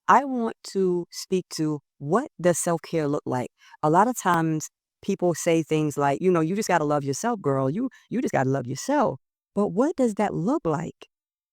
I want to speak to what does self-care look like? A lot of times people say things like, you just got to love yourself, girl. You just got to love yourself. But what does that look like?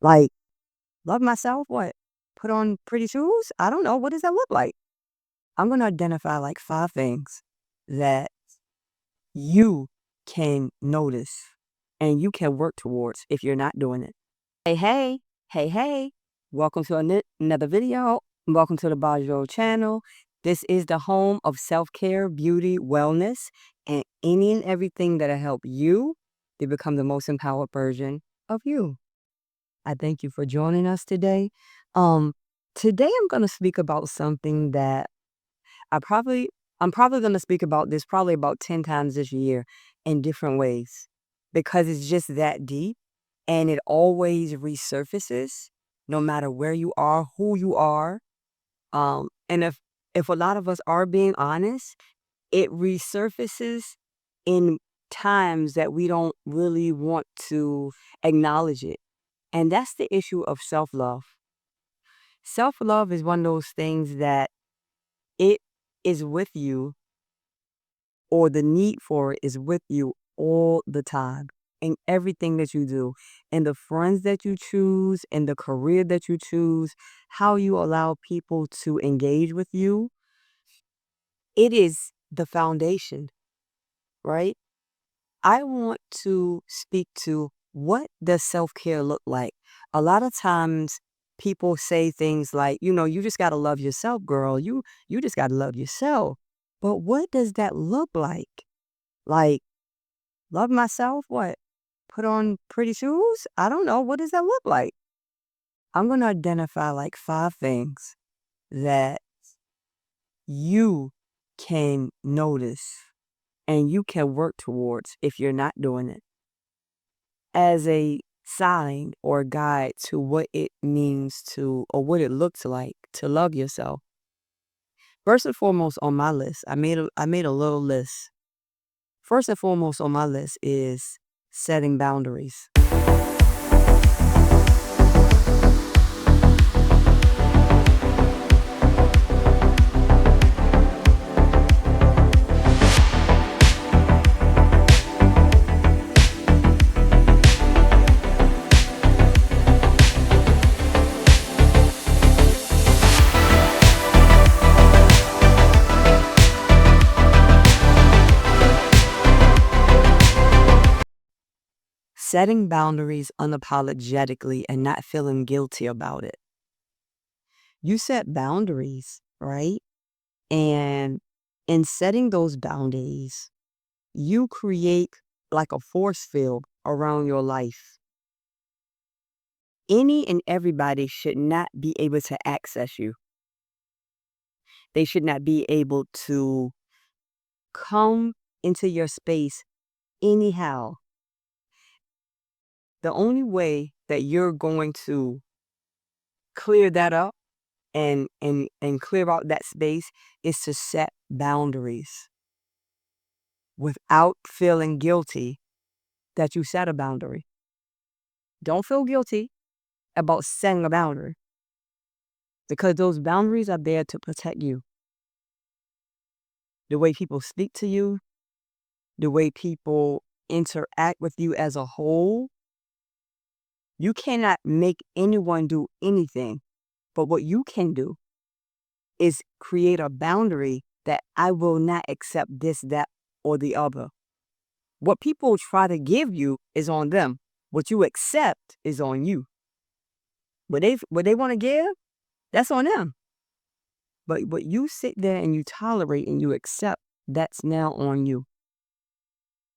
Like, love myself? What? Put on pretty shoes? I don't know. What does that look like? I'm going to identify like 5 things that you can notice and you can work towards if you're not doing it. Hey, hey, hey, hey. Welcome to another video. Welcome to the Bajo channel. This is the home of self-care, beauty, wellness, and any and everything that'll help you to become the most empowered version of you. I thank you for joining us today. Um, Today I'm going to speak about something that I probably I'm probably going to speak about this probably about 10 times this year in different ways because it's just that deep and it always resurfaces no matter where you are, who you are. And if a lot of us are being honest, it resurfaces in times that we don't really want to acknowledge it. And that's the issue of self-love. Self-love is one of those things that it is with you, or the need for it is with you all the time in everything that you do, in the friends that you choose, in the career that you choose, how you allow people to engage with you. It is the foundation, right? I want to speak to what does self-care look like? A lot of times people say things like, you just got to love yourself, girl. You just got to love yourself. But what does that look like? Like, love myself? What? Put on pretty shoes? I don't know. What does that look like? I'm going to identify like 5 things that you can notice and you can work towards if you're not doing it as a sign or guide to what it means to, or what it looks like to love yourself. First and foremost on my list, I made a little list. First and foremost on my list is setting boundaries. Setting boundaries unapologetically and not feeling guilty about it. You set boundaries, right? And in setting those boundaries, you create like a force field around your life. Any and everybody should not be able to access you. They should not be able to come into your space anyhow. The only way that you're going to clear that up and clear out that space is to set boundaries without feeling guilty that you set a boundary. Don't feel guilty about setting a boundary because those boundaries are there to protect you. The way people speak to you, the way people interact with you as a whole, you cannot make anyone do anything. But what you can do is create a boundary that I will not accept this, that, or the other. What people try to give you is on them. What you accept is on you. What they want to give, that's on them. But what you sit there and you tolerate and you accept, that's now on you.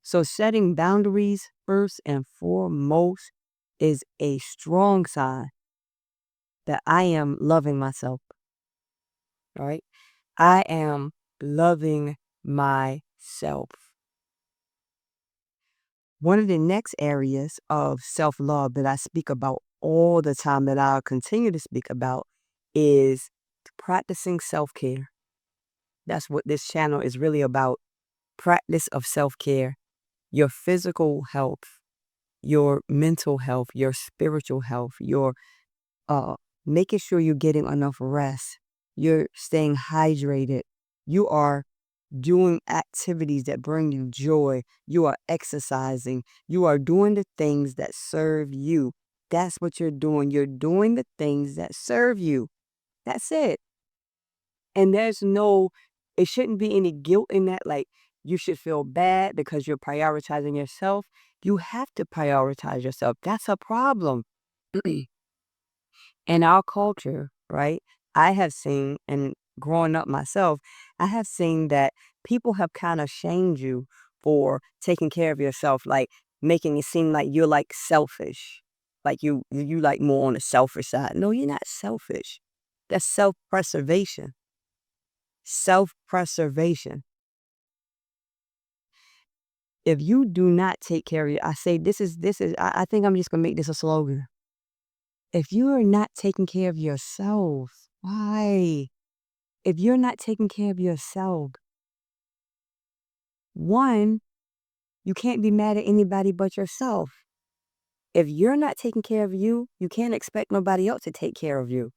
So setting boundaries first and foremost is a strong sign that I am loving myself. All right. I am loving myself. One of the next areas of self-love that I speak about all the time, that I'll continue to speak about, is practicing self-care. That's what this channel is really about. Practice of self-care, your physical health, your mental health, your spiritual health, your making sure you're getting enough rest, you're staying hydrated, you are doing activities that bring you joy, you are exercising, you are doing the things that serve you. That's what you're doing. You're doing the things that serve you. That's it. And it shouldn't be any guilt in that. Like, you should feel bad because you're prioritizing yourself. You have to prioritize yourself. That's a problem. In our culture, right? I have seen, and growing up myself, I have seen that people have kind of shamed you for taking care of yourself, like making it seem like you're like selfish, like you like more on the selfish side. No, you're not selfish. That's self-preservation. Self-preservation. If you do not take care of you, I say I think I'm just gonna make this a slogan. If you are not taking care of yourself, why? If you're not taking care of yourself, one, you can't be mad at anybody but yourself. If you're not taking care of you, you can't expect nobody else to take care of you.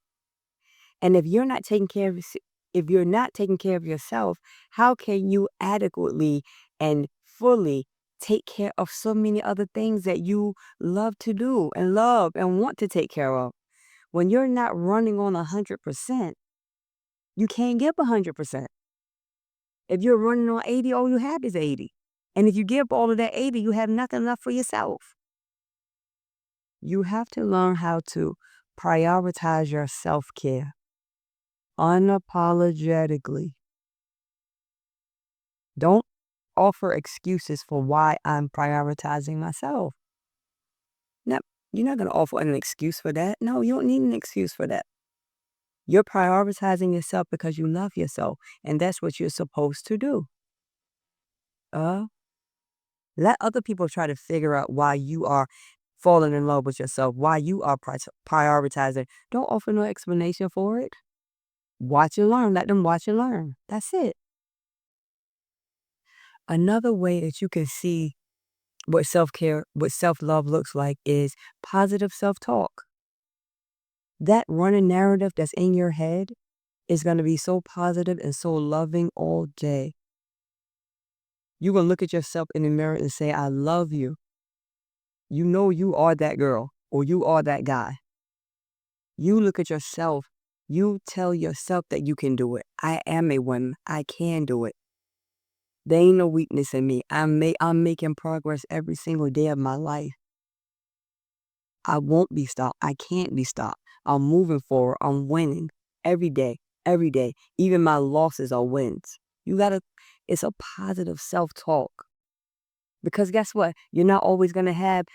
And if you're not taking care of yourself, how can you adequately and fully take care of so many other things that you love to do and love and want to take care of? When you're not running on 100%, you can't give 100%. If you're running on 80, all you have is 80. And if you give all of that 80, you have nothing left for yourself. You have to learn how to prioritize your self-care unapologetically. Don't offer excuses for why I'm prioritizing myself. No, you're not going to offer an excuse for that. No, you don't need an excuse for that. You're prioritizing yourself because you love yourself, and that's what you're supposed to do. Uh, Let other people try to figure out why you are falling in love with yourself, why you are prioritizing. Don't offer no explanation for it. Watch and learn. Let them watch and learn. That's it. Another way that you can see what self-care, what self-love looks like is positive self-talk. That running narrative that's in your head is going to be so positive and so loving all day. You're going to look at yourself in the mirror and say, I love you. You know you are that girl or you are that guy. You look at yourself. You tell yourself that you can do it. I am a woman. I can do it. There ain't no weakness in me. I'm making progress every single day of my life. I won't be stopped. I can't be stopped. I'm moving forward. I'm winning every day. Every day. Even my losses are wins. It's a positive self-talk. Because guess what? You're not always going to have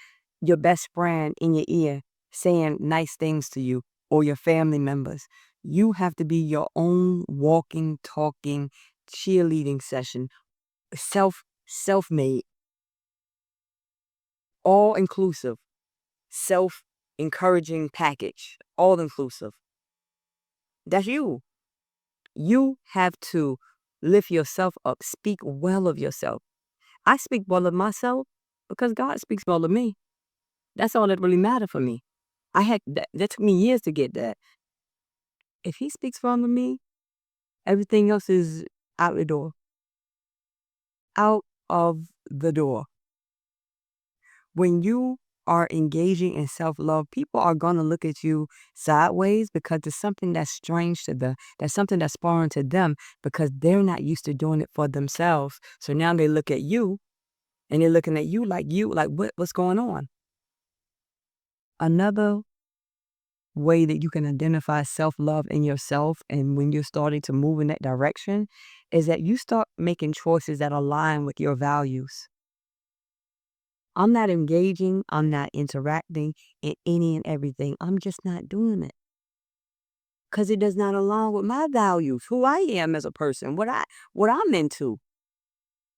your best friend in your ear saying nice things to you or your family members. You have to be your own walking, talking, cheerleading session, self-made, all inclusive, self-encouraging package, all inclusive. That's you. You have to lift yourself up, speak well of yourself. I speak well of myself because God speaks well of me. That's all that really mattered for me. That took me years to get that. If he speaks well of me, everything else is out the door. Out of the door. When you are engaging in self-love, people are going to look at you sideways because there's something that's strange to them. There's something that's foreign to them because they're not used to doing it for themselves. So now they look at you and they're looking at you, like what's going on? Another way that you can identify self-love in yourself and when you're starting to move in that direction is that you start making choices that align with your values. I'm not engaging, I'm not interacting in any and everything. I'm just not doing it because it does not align with my values, who I am as a person, what I'm into,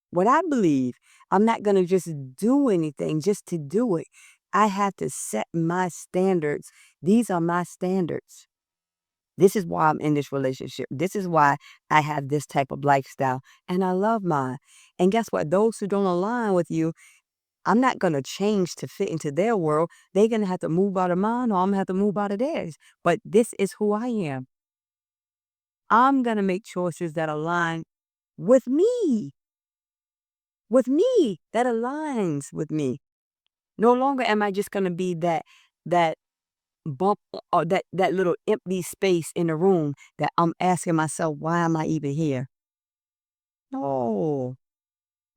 what I believe. I'm not going to just do anything just to do it. I have to set my standards. These are my standards. This is why I'm in this relationship. This is why I have this type of lifestyle. And I love mine. And guess what? Those who don't align with you, I'm not gonna change to fit into their world. They're gonna have to move out of mine or I'm gonna have to move out of theirs. But this is who I am. I'm gonna make choices that align with me, that aligns with me. No longer am I just gonna be that bump or that little empty space in the room that I'm asking myself, why am I even here? No.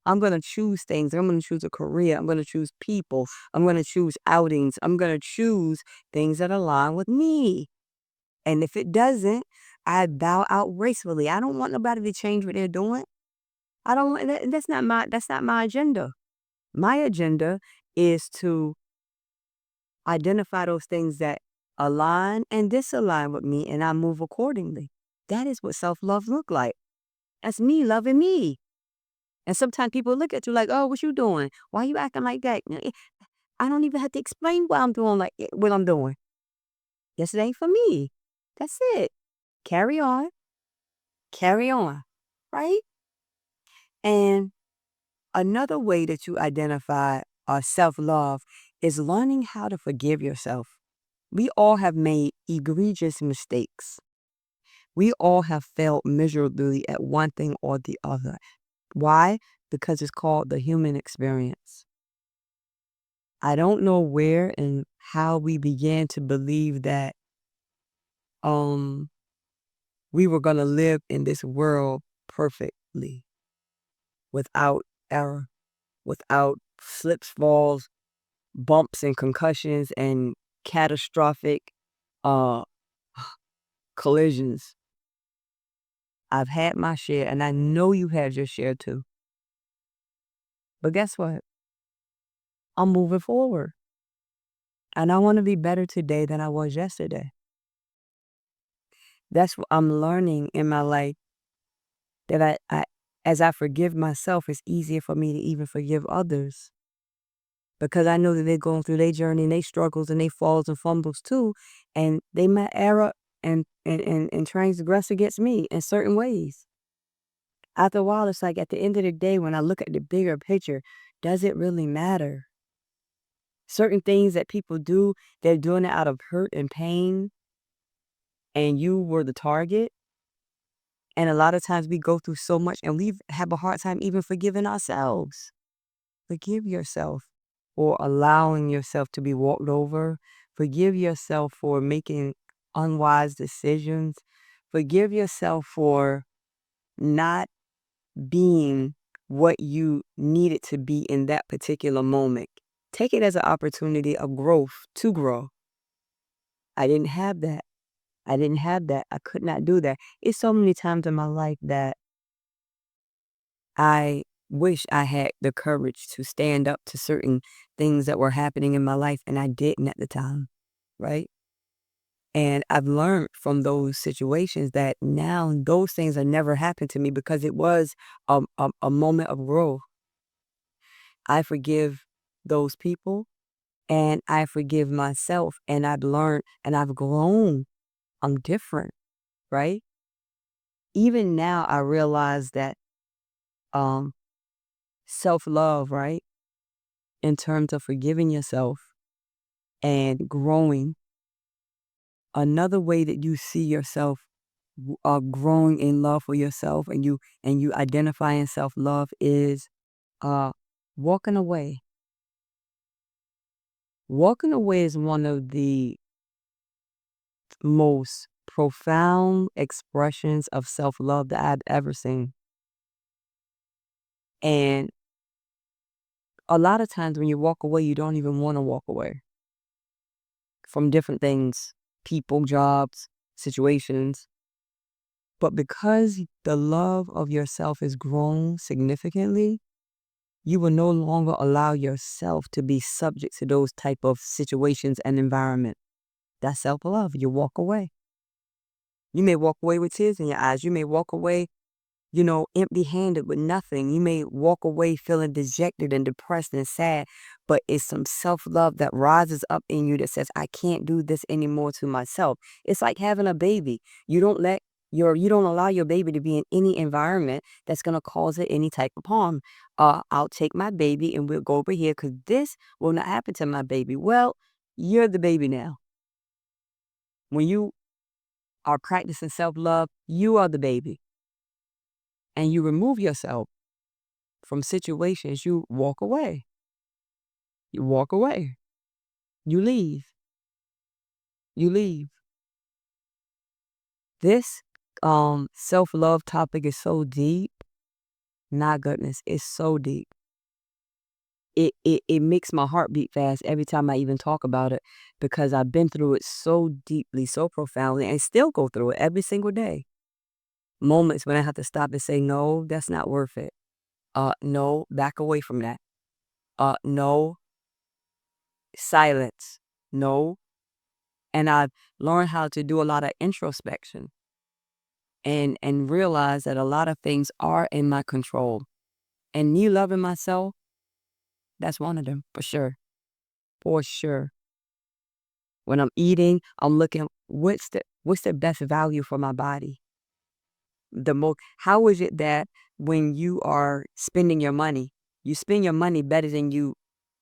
I'm gonna choose things. I'm gonna choose a career. I'm gonna choose people. I'm gonna choose outings. I'm gonna choose things that align with me. And if it doesn't, I bow out gracefully. I don't want nobody to change what they're doing. I don't want that. That's not my agenda. My agenda is to identify those things that align and disalign with me, and I move accordingly. That is what self-love look like. That's me loving me. And sometimes people look at you like, "Oh, what you doing? Why you acting like that?" I don't even have to explain what I'm doing, like what I'm doing. This ain't for me. That's it. Carry on. Carry on. Right? And another way that you identify self-love is learning how to forgive yourself. We all have made egregious mistakes. We all have failed miserably at one thing or the other. Why? Because it's called the human experience. I don't know where and how we began to believe that um we were going to live in this world perfectly, without error, without slips, falls, bumps and concussions and catastrophic uh collisions. I've had my share and I know you had your share too. But guess what? I'm moving forward. And I want to be better today than I was yesterday. That's what I'm learning in my life, that as I forgive myself, it's easier for me to even forgive others. Because I know that they're going through their journey and they struggles and they falls and fumbles too. And they might err and transgress against me in certain ways. After a while, it's like at the end of the day, when I look at the bigger picture, does it really matter? Certain things that people do, they're doing it out of hurt and pain, and you were the target. And a lot of times we go through so much and we have a hard time even forgiving ourselves. Forgive yourself for allowing yourself to be walked over. Forgive yourself for making unwise decisions. Forgive yourself for not being what you needed to be in that particular moment. Take it as an opportunity of growth to grow. I didn't have that. I didn't have that. I could not do that. It's so many times in my life that I wish I had the courage to stand up to certain things that were happening in my life, and I didn't at the time, right? And I've learned from those situations that now those things have never happened to me because it was a moment of growth. I forgive those people and I forgive myself, and I've learned and I've grown. I'm different, right? Even now, I realize that um, self-love, right? In terms of forgiving yourself and growing, another way that you see yourself growing in love for yourself and you identifying self-love is uh walking away. Walking away is one of the most profound expressions of self-love that I've ever seen. And a lot of times when you walk away, you don't even want to walk away from different things, people, jobs, situations. But because the love of yourself is grown significantly, you will no longer allow yourself to be subject to those type of situations and environment. That's self-love. You walk away. You may walk away with tears in your eyes. You may walk away, empty-handed with nothing. You may walk away feeling dejected and depressed and sad, but it's some self-love that rises up in you that says, I can't do this anymore to myself. It's like having a baby. You don't let You don't allow your baby to be in any environment that's gonna cause it any type of harm. I'll take my baby and we'll go over here because this will not happen to my baby. Well, you're the baby now. When you are practicing self-love, you are the baby. And you remove yourself from situations, you walk away. You walk away. You leave. You leave. This self-love topic is so deep. My goodness, it's so deep. It makes my heart beat fast every time I even talk about it because I've been through it so deeply, so profoundly, and still go through it every single day. Moments when I have to stop and say, no, that's not worth it. No, back away from that. No, silence. No. And I've learned how to do a lot of introspection and realize that a lot of things are in my control. And me loving myself, that's one of them, for sure. For sure. When I'm eating, I'm looking, what's the best value for my body? How is it that when you are spending your money, you spend your money better than you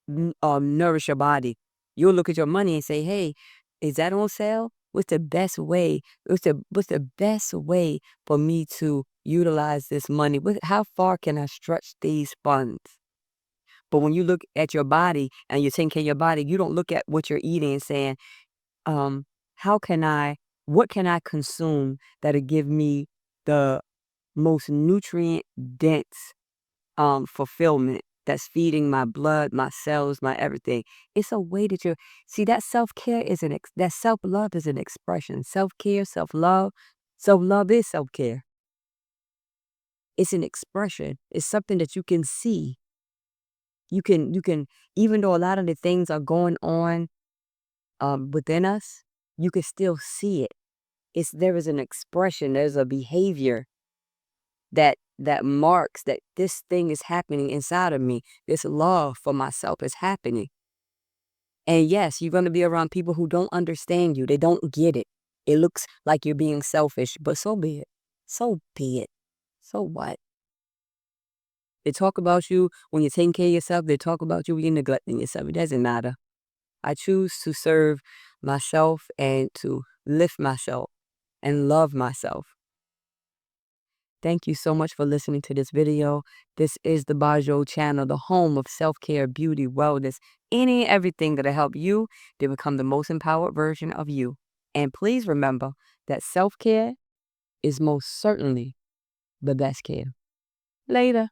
nourish your body? You'll look at your money and say, hey, is that on sale? What's the best way? What's the best way for me to utilize this money? How far can I stretch these funds? But when you look at your body and you're taking care of your body, you don't look at what you're eating and saying, um, how can I, what can I consume that'll give me the most nutrient dense fulfillment that's feeding my blood, my cells, my everything. It's a way that you see that self-care is that self-love is an expression. Self-care, self-love is self-care. It's an expression. It's something that you can see. You can even though a lot of the things are going on within us, you can still see it. There is an expression, there's a behavior that marks that this thing is happening inside of me. This love for myself is happening. And yes, you're going to be around people who don't understand you. They don't get it. It looks like you're being selfish, but so be it. So be it. So what? They talk about you when you're taking care of yourself. They talk about you when you're neglecting yourself. It doesn't matter. I choose to serve myself and to lift myself and love myself. Thank you so much for listening to this video. This is the Bajo channel, the home of self-care, beauty, wellness, any and everything that'll help you to become the most empowered version of you. And please remember that self-care is most certainly the best care. Later.